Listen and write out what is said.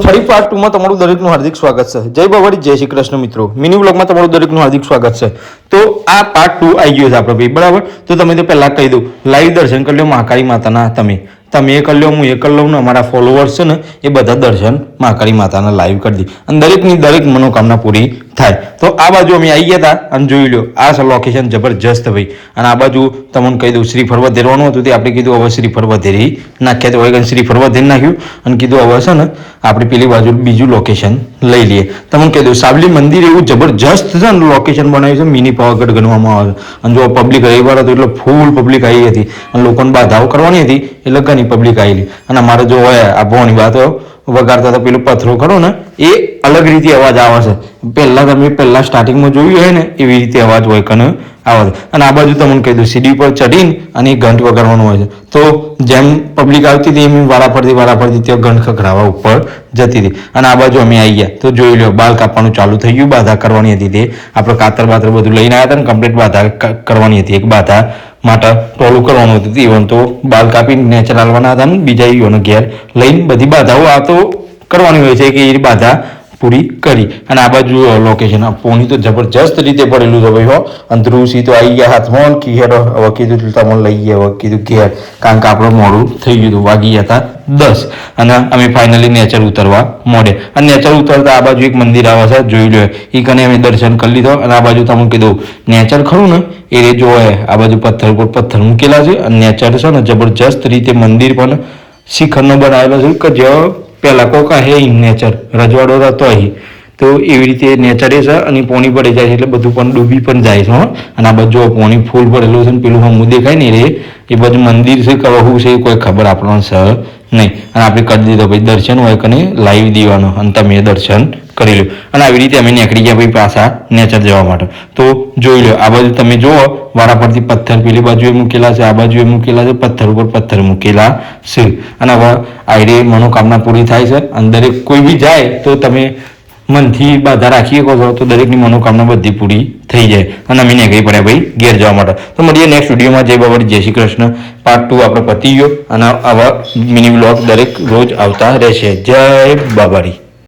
ફરી પાર્ટ 2 માં તમારું દરેકનું હાર્દિક સ્વાગત છે। જય બાવાડી, જય શ્રી કૃષ્ણ મિત્રો। મિની વ્લોગમાં તમારું દરેકનું હાર્દિક સ્વાગત છે। તો આ પાર્ટ 2 આવી ગયો છે આપણે ભાઈ, બરાબર। તો તમે તો પહેલા કહી દઉં, લાઈવ દર્શન કરી લો મહાકાળી માતાના। તમે એ કરી લો, હું એ કરી લઉં ને અમારા ફોલોવર્સ છે ને એ બધા દર્શન મહાકાળી માતાના લાઈવ કરી દી અને દરેકની દરેક મનોકામના પૂરી થાય। તો આ બાજુ અમે આવી ગયા હતા અને જોઈ લો, આ લોકેશન જબરજસ્ત ભાઈ। અને આ બાજુ તમને કહી દઉં, શ્રીફળ વધેરવાનું હતું તે આપણે કીધું હવે શ્રીફળ વધેરી નાખ્યા, તો હવે શ્રીફળ વધેરી નાખ્યું અને કીધું હવે છે ને આપણે પેલી બાજુ બીજું લોકેશન લઈ લઈએ। તમને કહી દઉં, સાબલી મંદિર એવું જબરજસ્ત છે ને લોકેશન બનાવ્યું છે, મિની પાવાગઢ ગણવામાં આવે છે। અને જો પબ્લિક રવિવાર હતો એટલે ફૂલ પબ્લિક આવી હતી અને લોકોને બાધાઓ કરવાની હતી એટલે ઘણી પબ્લિક આવેલી। અને અમારે જો હોય આ ભોણી વાતો વગાડતા હતા, પેલું પથરો ખરો ને એ અલગ રીતે અવાજ આવે છે। પહેલા સ્ટાર્ટિંગમાં જોયું હોય ને એવી રીતે અવાજ હોય કને આવે છે। અને આ બાજુ તમને કહી દઉં, સીડી પર ચડીને અને ઘંટ વગાડવાનું હોય છે। તો જેમ પબ્લિક આવતી હતી એમ વારા ફરતી ત્યાં ઘંટ ખખડાવવા ઉપર જતી હતી। અને આ બાજુ અમે આવી ગયા તો જોઈ લો, બાલ કાપવાનું ચાલુ થઈ ગયું, બાધા કરવાની હતી તે આપણે કાતર બાતર બધું લઈને આવ્યા હતા ને કમ્પ્લીટ બાધા કરવાની હતી। એક બાધા માટે ટોલું કરવાનું હતું, ઇવન તો બાલ કાપીને નેચર હાલવાના હતા ને બીજા ઈઓને ઘેર લઈને બધી બાધાઓ આ તો કરવાની હોય છે કે એ બાધા પૂરી કરી। અને આ બાજુ લોકેશન પોણી તો જબરજસ્ત રીતે પડેલું છે ભાઈ હો। અને ધ્રુવસી તો આવી ગયા હાથમાં કે હેરો હવે કીધું તમને લઈ ગયા, હવે કીધું ઘેર, કારણ કે આપણે મોડું થઈ ગયું હતું, વાગી ગયા હતા 10 અને અમે ફાઇનલી નેચર ઉતરવા મોડે। અને નેચર ઉતરતા આ બાજુ એક મંદિર આવે છે, જોઈ લો, એ કને અમે દર્શન કરી લીધો। અને આ બાજુ તમને કીધું નેચર ખરું ને એ જોવે, આ બાજુ પથ્થર પર પથ્થર મૂકેલા છે અને નેચર છે ને જબરજસ્ત રીતે મંદિર પણ શિખરનો બનાવેલો છે કે જ્યાં પહેલા કોક હે નેચર રજવાડો હતો અહીં, તો એવી રીતે નેચર છે અને પોણી પડી જાય છે એટલે બધું પણ ડૂબી પણ જાય છે। અને આ બાજુ પોણી ફૂલ ભરેલું છે ને પેલું હમું દેખાય ને એ બધું મંદિર છે કે શું છે કોઈ ખબર આપણને છે નહીં। અને આપણે કરી દીધો ભાઈ દર્શન હોય કને લાઈવ દીવાનો અને તમે દર્શન કરી લો। અને આવી રીતે અમે નીકળી ગયા ભાઈ પાછા નેચર જવા માટે। તો જોઈ લો, આ બાજુ તમે જુઓ વારા પરથી પથ્થર પેલી બાજુએ મૂકેલા છે, આ બાજુએ મૂકેલા છે, પથ્થર ઉપર પથ્થર મૂકેલા છે। અને હવે આઈરે મનોકામના પૂરી થાય છે અને દરેક કોઈ બી જાય તો તમે મનથી બાધા રાખી શકો છો તો દરેકની મનોકામના બધી પૂરી થઈ જાય। અને અમે નીકળી પડ્યા ભાઈ ઘેર જવા માટે। તો મળીએ નેક્સ્ટ વિડીયોમાં। જય બાવાડી, જય શ્રી કૃષ્ણ। પાર્ટ 2 આપણે પતી ગયો અને આવા મિની વ્લોગ દરેક રોજ આવતા રહેશે। જય બાવાડી।